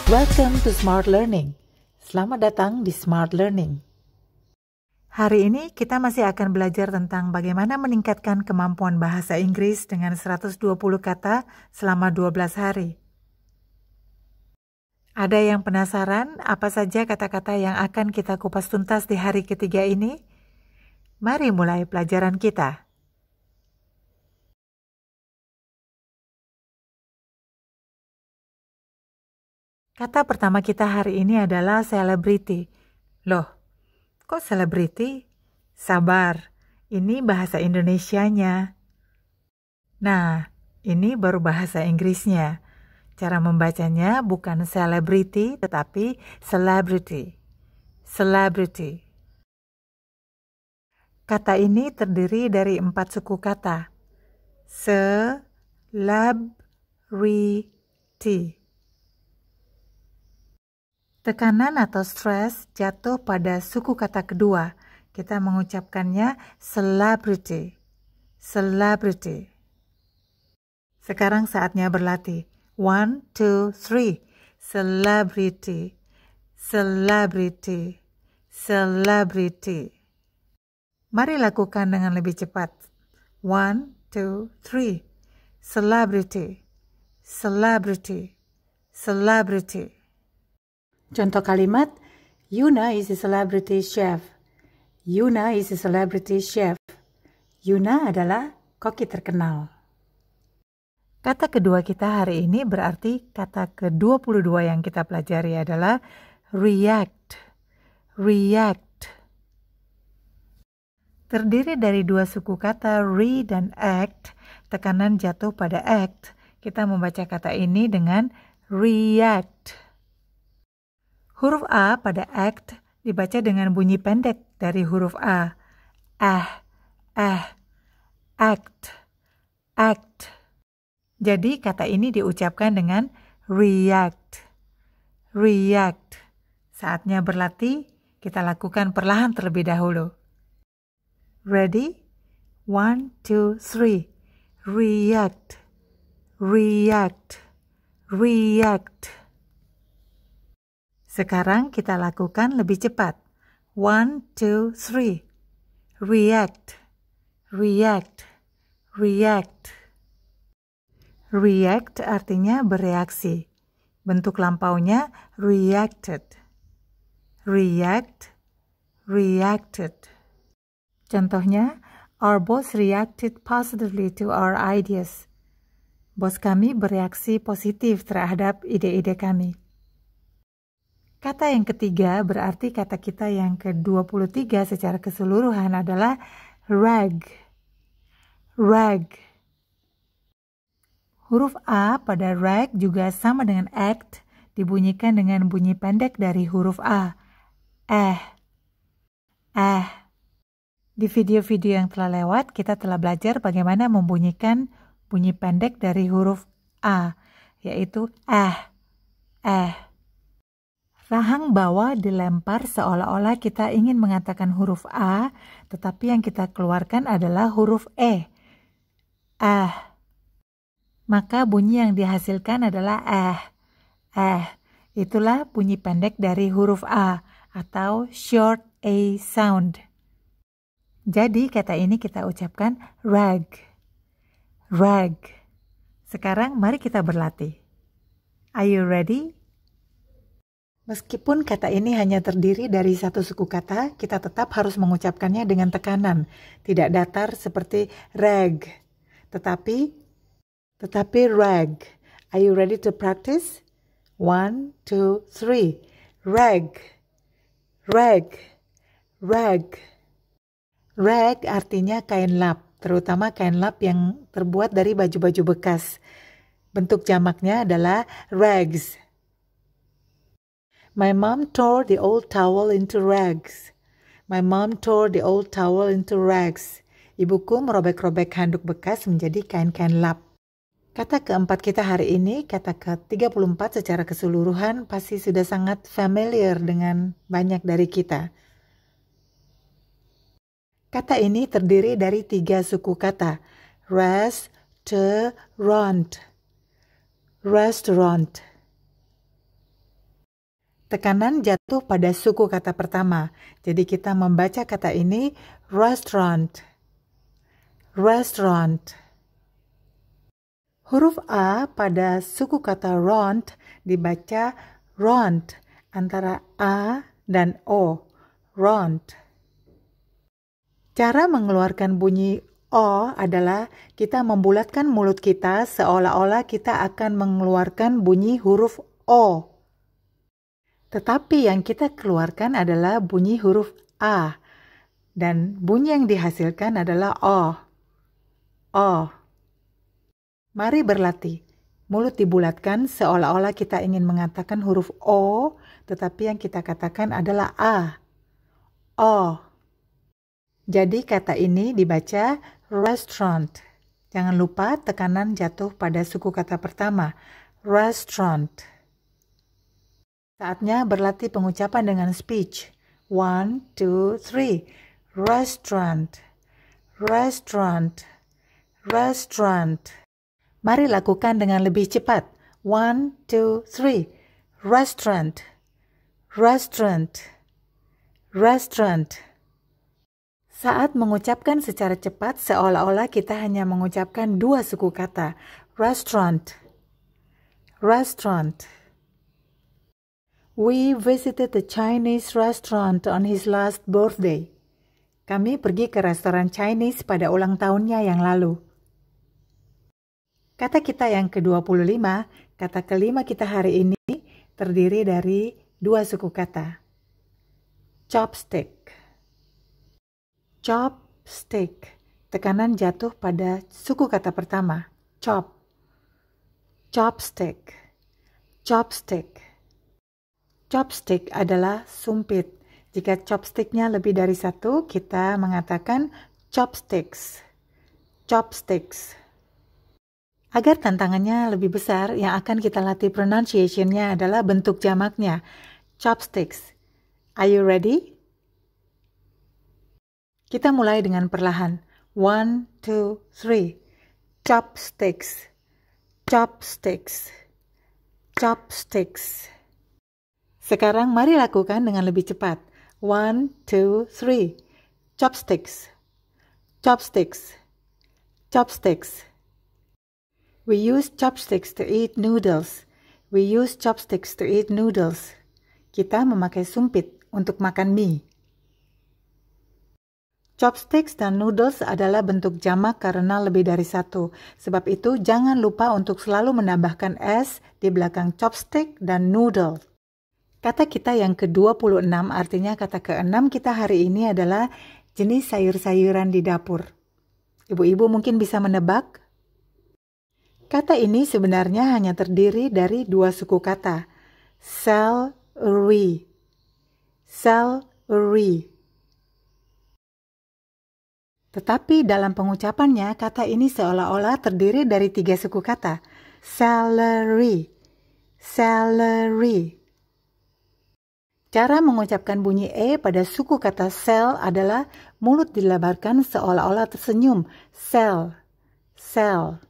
Welcome to Smart Learning. Selamat datang di Smart Learning. Hari ini kita masih akan belajar tentang bagaimana meningkatkan kemampuan bahasa Inggris dengan 120 kata selama 12 hari. Ada yang penasaran apa saja kata-kata yang akan kita kupas tuntas di hari ketiga ini? Mari mulai pelajaran kita. Kata pertama kita hari ini adalah celebrity. Loh, kok selebriti? Sabar, ini bahasa Indonesianya. Nah, ini baru bahasa Inggrisnya. Cara membacanya bukan celebrity, tetapi celebrity. Celebrity. Kata ini terdiri dari 4 suku kata. Celebrity. Tekanan atau stres jatuh pada suku kata kedua. Kita mengucapkannya celebrity. Celebrity. Sekarang saatnya berlatih. 1, 2, 3. Celebrity. Celebrity. Celebrity. Mari lakukan dengan lebih cepat. 1, 2, 3. Celebrity. Celebrity. Celebrity. Contoh kalimat, Yuna is a celebrity chef. Yuna is a celebrity chef. Yuna adalah koki terkenal. Kata kedua kita hari ini berarti kata ke-22 yang kita pelajari adalah react. React. Terdiri dari 2 suku kata re dan act. Tekanan jatuh pada act. Kita membaca kata ini dengan react. Huruf A pada act dibaca dengan bunyi pendek dari huruf A. Act. Act. Jadi kata ini diucapkan dengan react. React. Saatnya berlatih, kita lakukan perlahan terlebih dahulu. Ready? 1, 2, 3. React. React. React. Sekarang kita lakukan lebih cepat. 1, 2, 3. React. React. React. React artinya bereaksi. Bentuk lampaunya reacted. React. Reacted. Contohnya, our boss reacted positively to our ideas. Bos kami bereaksi positif terhadap ide-ide kami. Kata yang ketiga berarti kata kita yang ke-23 secara keseluruhan adalah rag. Rag. Huruf A pada rag juga sama dengan act, dibunyikan dengan bunyi pendek dari huruf A. Di video-video yang telah lewat, kita telah belajar bagaimana membunyikan bunyi pendek dari huruf A, yaitu Rahang bawah dilempar seolah-olah kita ingin mengatakan huruf A, tetapi yang kita keluarkan adalah huruf E. Maka bunyi yang dihasilkan adalah Itulah bunyi pendek dari huruf A atau short A sound. Jadi kata ini kita ucapkan rag. Rag. Sekarang mari kita berlatih. Are you ready? Meskipun kata ini hanya terdiri dari 1 suku kata, kita tetap harus mengucapkannya dengan tekanan, tidak datar seperti rag, tetapi rag. Are you ready to practice? 1, 2, 3. Rag. Rag. Rag. Rag artinya kain lap, terutama kain lap yang terbuat dari baju-baju bekas. Bentuk jamaknya adalah rags. My mom tore the old towel into rags. My mom tore the old towel into rags. Ibuku merobek-robek handuk bekas menjadi kain-kain lap. Kata keempat kita hari ini, kata ke-34 secara keseluruhan pasti sudah sangat familiar dengan banyak dari kita. Kata ini terdiri dari 3 suku kata. Restaurant. Restaurant. Tekanan jatuh pada suku kata pertama. Jadi kita membaca kata ini restaurant. Restaurant. Huruf A pada suku kata ront dibaca ront antara A dan O. Ront. Cara mengeluarkan bunyi O adalah kita membulatkan mulut kita seolah-olah kita akan mengeluarkan bunyi huruf O. Tetapi yang kita keluarkan adalah bunyi huruf A. Dan bunyi yang dihasilkan adalah O. O. Mari berlatih. Mulut dibulatkan seolah-olah kita ingin mengatakan huruf O, tetapi yang kita katakan adalah A. O. Jadi kata ini dibaca restaurant. Jangan lupa tekanan jatuh pada suku kata pertama, restaurant. Saatnya berlatih pengucapan dengan speech. 1, 2, 3. Restaurant. Restaurant. Restaurant. Mari lakukan dengan lebih cepat. 1, 2, 3. Restaurant. Restaurant. Restaurant. Saat mengucapkan secara cepat, seolah-olah kita hanya mengucapkan dua suku kata. Restaurant. Restaurant. We visited the Chinese restaurant on his last birthday. Kami pergi ke restoran Chinese pada ulang tahunnya yang lalu. Kata kita yang ke-25, kata kelima kita hari ini terdiri dari dua suku kata. Chopstick. Chopstick. Tekanan jatuh pada suku kata pertama. Chop. Chopstick. Chopstick. Chopstick adalah sumpit. Jika chopsticknya lebih dari satu, kita mengatakan chopsticks. Chopsticks. Agar tantangannya lebih besar, yang akan kita latih pronunciation-nya adalah bentuk jamaknya. Chopsticks. Are you ready? Kita mulai dengan perlahan. 1, 2, 3. Chopsticks. Chopsticks. Chopsticks. Sekarang mari lakukan dengan lebih cepat. 1, 2, 3. Chopsticks. Chopsticks. Chopsticks. We use chopsticks to eat noodles. We use chopsticks to eat noodles. Kita memakai sumpit untuk makan mie. Chopsticks dan noodles adalah bentuk jamak karena lebih dari satu. Sebab itu jangan lupa untuk selalu menambahkan S di belakang chopstick dan noodle. Kata kita yang ke-26 artinya kata ke-6 kita hari ini adalah jenis sayur-sayuran di dapur. Ibu-ibu mungkin bisa menebak? Kata ini sebenarnya hanya terdiri dari dua suku kata. Celery. Celery. Tetapi dalam pengucapannya kata ini seolah-olah terdiri dari tiga suku kata. Celery. Celery. Cara mengucapkan bunyi E pada suku kata cell adalah mulut dilebarkan seolah-olah tersenyum. Cell. Cell.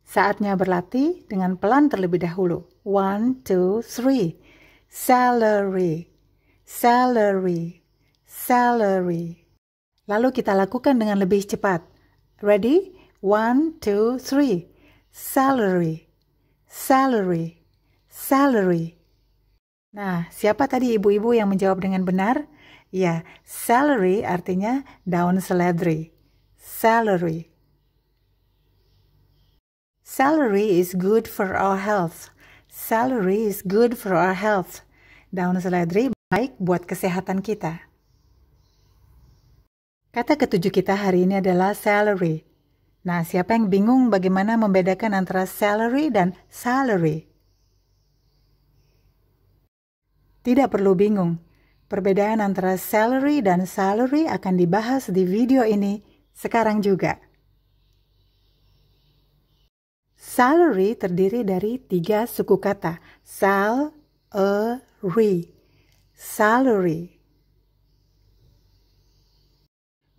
Saatnya berlatih dengan pelan terlebih dahulu. 1, 2, 3. Celery. Celery. Celery. Lalu kita lakukan dengan lebih cepat. Ready? 1, 2, 3. Celery. Celery. Celery. Nah, siapa tadi ibu-ibu yang menjawab dengan benar? Ya, celery artinya daun seledri. Celery. Celery is good for our health. Celery is good for our health. Daun seledri baik buat kesehatan kita. Kata ketujuh kita hari ini adalah celery. Nah, siapa yang bingung bagaimana membedakan antara celery dan salary? Tidak perlu bingung. Perbedaan antara celery dan salary akan dibahas di video ini sekarang juga. Salary terdiri dari tiga suku kata. Salary. Salary.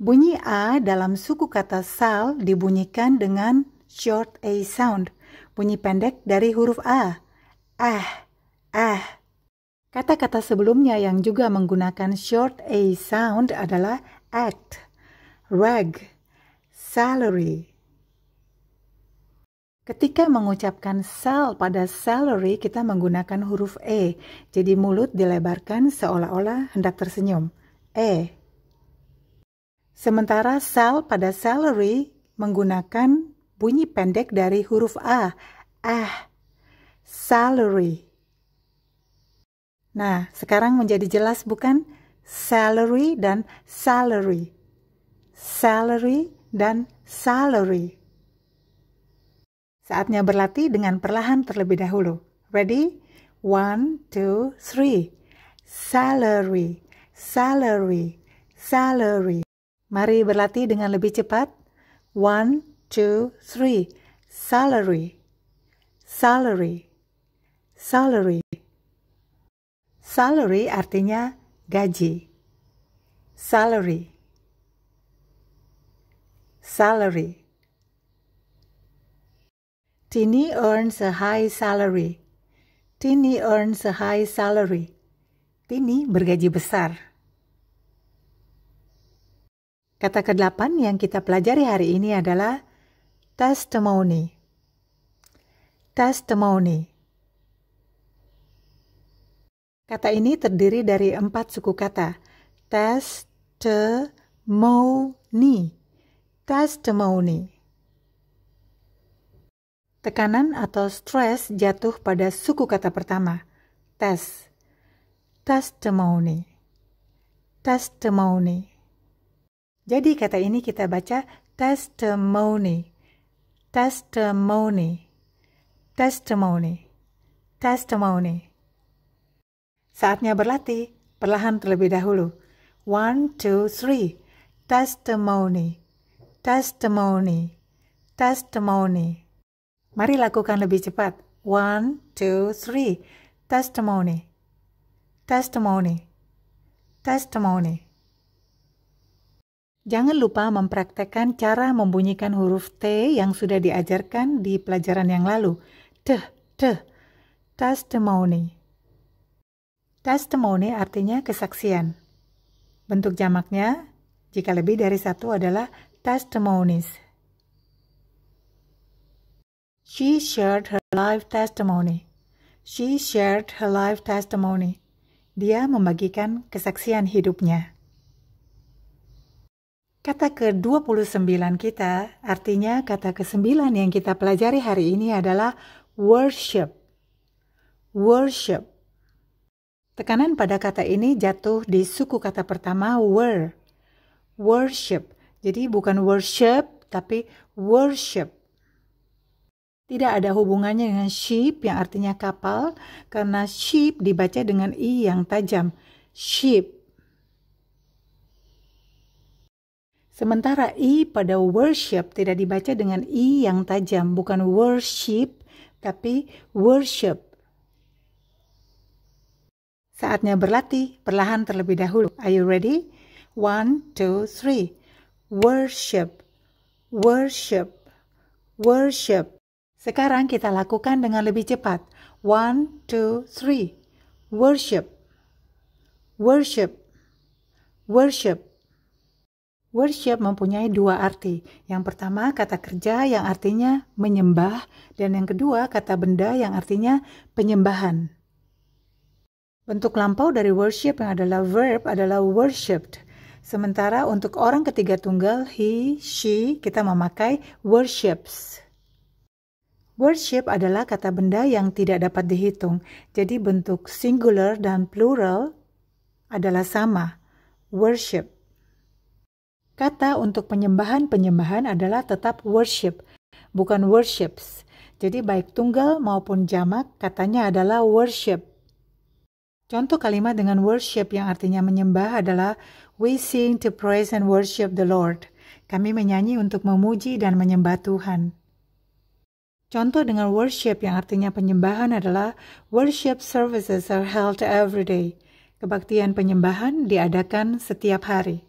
Bunyi A dalam suku kata sal dibunyikan dengan short A sound. Bunyi pendek dari huruf A. Kata-kata sebelumnya yang juga menggunakan short A sound adalah act, rag, salary. Ketika mengucapkan sal pada salary, kita menggunakan huruf E. Jadi mulut dilebarkan seolah-olah hendak tersenyum. E. Sementara sal pada salary menggunakan bunyi pendek dari huruf A. Salary. Nah, sekarang menjadi jelas bukan? Salary dan salary. Salary dan salary. Saatnya berlatih dengan perlahan terlebih dahulu. Ready? 1, 2, 3. Salary, salary, salary. Mari berlatih dengan lebih cepat. 1, 2, 3. Salary, salary, salary. Salary artinya gaji. Salary. Salary. Tini earns a high salary. Tini earns a high salary. Tini bergaji besar. Kata ke-8 yang kita pelajari hari ini adalah testimony. Testimony. Kata ini terdiri dari 4 suku kata. Testimony. Testimony. Tekanan atau stress jatuh pada suku kata pertama. Testimony. Testimony. Jadi kata ini kita baca testimony. Testimony. Testimony. Testimony. Saatnya berlatih, perlahan terlebih dahulu. 1, 2, 3. Testimony. Testimony. Testimony. Mari lakukan lebih cepat. 1, 2, 3. Testimony. Testimony. Testimony. Jangan lupa mempraktekkan cara membunyikan huruf T yang sudah diajarkan di pelajaran yang lalu. Testimony. Testimony artinya kesaksian. Bentuk jamaknya, jika lebih dari satu adalah testimonies. She shared her life testimony. She shared her life testimony. Dia membagikan kesaksian hidupnya. Kata ke-29 kita, artinya kata ke-9 yang kita pelajari hari ini adalah worship. Worship. Tekanan pada kata ini jatuh di suku kata pertama were. Worship. Jadi bukan worship, tapi worship. Tidak ada hubungannya dengan ship yang artinya kapal, karena ship dibaca dengan i yang tajam. Ship. Sementara i pada worship tidak dibaca dengan i yang tajam, bukan worship, tapi worship. Saatnya berlatih, perlahan terlebih dahulu. Are you ready? 1, 2, 3. Worship. Worship. Worship. Sekarang kita lakukan dengan lebih cepat. 1, 2, 3. Worship. Worship. Worship. Worship mempunyai 2 arti. Yang pertama kata kerja yang artinya menyembah, dan yang kedua kata benda yang artinya penyembahan. Bentuk lampau dari worship yang adalah verb adalah worshipped. Sementara untuk orang ketiga tunggal, he, she, kita memakai worships. Worship adalah kata benda yang tidak dapat dihitung. Jadi bentuk singular dan plural adalah sama. Worship. Kata untuk penyembahan adalah tetap worship, bukan worships. Jadi baik tunggal maupun jamak katanya adalah worship. Contoh kalimat dengan worship yang artinya menyembah adalah we sing to praise and worship the Lord. Kami menyanyi untuk memuji dan menyembah Tuhan. Contoh dengan worship yang artinya penyembahan adalah worship services are held every day. Kebaktian penyembahan diadakan setiap hari.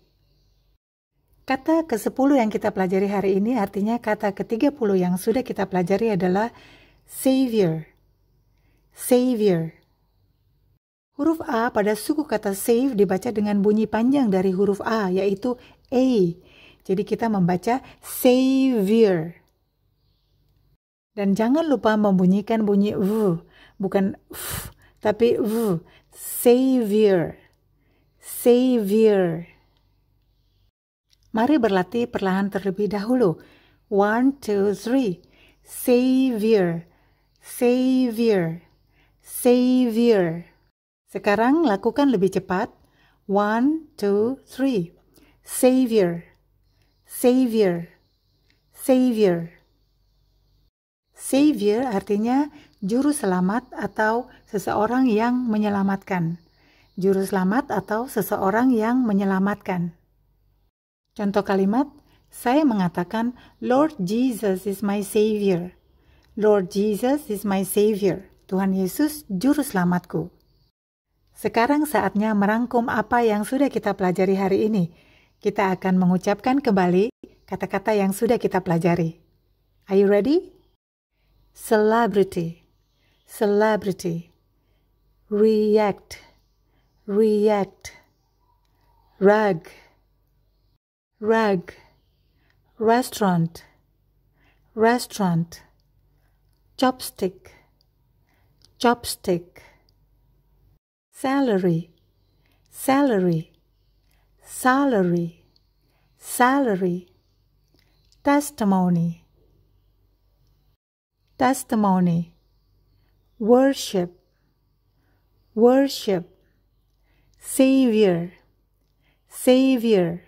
Kata ke-10 yang kita pelajari hari ini artinya kata ke-30 yang sudah kita pelajari adalah Savior. Savior. Huruf A pada suku kata save dibaca dengan bunyi panjang dari huruf A, yaitu A. Jadi kita membaca savior. Dan jangan lupa membunyikan bunyi V, bukan F, tapi V. Savior. Savior. Mari berlatih perlahan terlebih dahulu. 1, 2, 3. Savior. Savior. Savior. Sekarang lakukan lebih cepat. 1, 2, 3. Savior. Savior. Savior. Savior artinya juru selamat atau seseorang yang menyelamatkan. Juru selamat atau seseorang yang menyelamatkan. Contoh kalimat, saya mengatakan, Lord Jesus is my Savior. Lord Jesus is my Savior. Tuhan Yesus juru selamatku. Sekarang saatnya merangkum apa yang sudah kita pelajari hari ini. Kita akan mengucapkan kembali kata-kata yang sudah kita pelajari. Are you ready? Celebrity. Celebrity. React. React. Rug. Rug. Restaurant. Restaurant. Chopstick. Chopstick. Salary. Salary. Salary. Salary. Testimony. Testimony. Worship. Worship. Savior. Savior.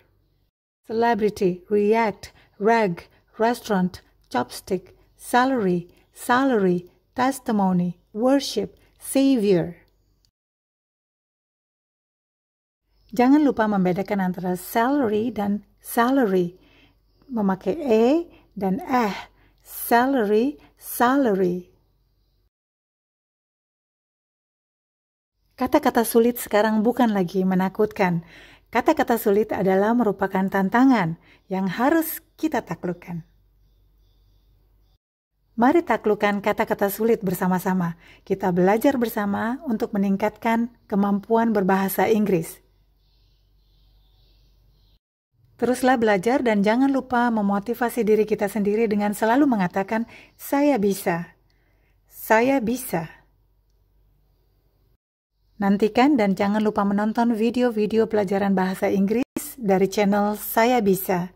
Celebrity, react, rag, restaurant, chopstick, salary, salary, testimony, worship, savior. Jangan lupa membedakan antara salary dan salary. Memakai e dan salary, salary. Kata-kata sulit sekarang bukan lagi menakutkan. Kata-kata sulit adalah merupakan tantangan yang harus kita taklukkan. Mari taklukkan kata-kata sulit bersama-sama. Kita belajar bersama untuk meningkatkan kemampuan berbahasa Inggris. Teruslah belajar dan jangan lupa memotivasi diri kita sendiri dengan selalu mengatakan, saya bisa. Saya bisa. Nantikan dan jangan lupa menonton video-video pelajaran bahasa Inggris dari channel Saya Bisa.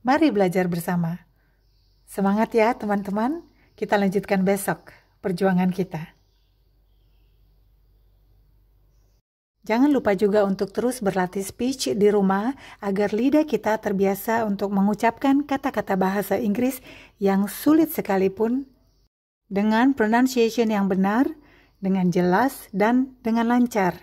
Mari belajar bersama. Semangat ya teman-teman, kita lanjutkan besok perjuangan kita. Jangan lupa juga untuk terus berlatih speech di rumah agar lidah kita terbiasa untuk mengucapkan kata-kata bahasa Inggris yang sulit sekalipun dengan pronunciation yang benar, dengan jelas, dan dengan lancar.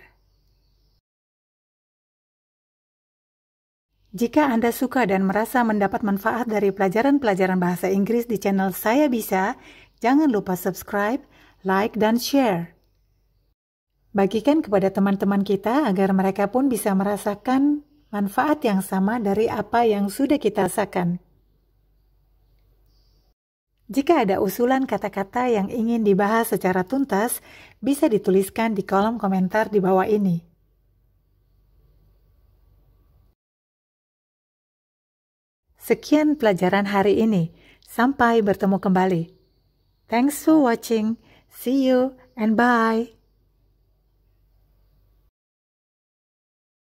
Jika Anda suka dan merasa mendapat manfaat dari pelajaran-pelajaran bahasa Inggris di channel Saya Bisa, jangan lupa subscribe, like, dan share. Bagikan kepada teman-teman kita agar mereka pun bisa merasakan manfaat yang sama dari apa yang sudah kita rasakan. Jika ada usulan kata-kata yang ingin dibahas secara tuntas, bisa dituliskan di kolom komentar di bawah ini. Sekian pelajaran hari ini. Sampai bertemu kembali. Thanks for watching. See you and bye.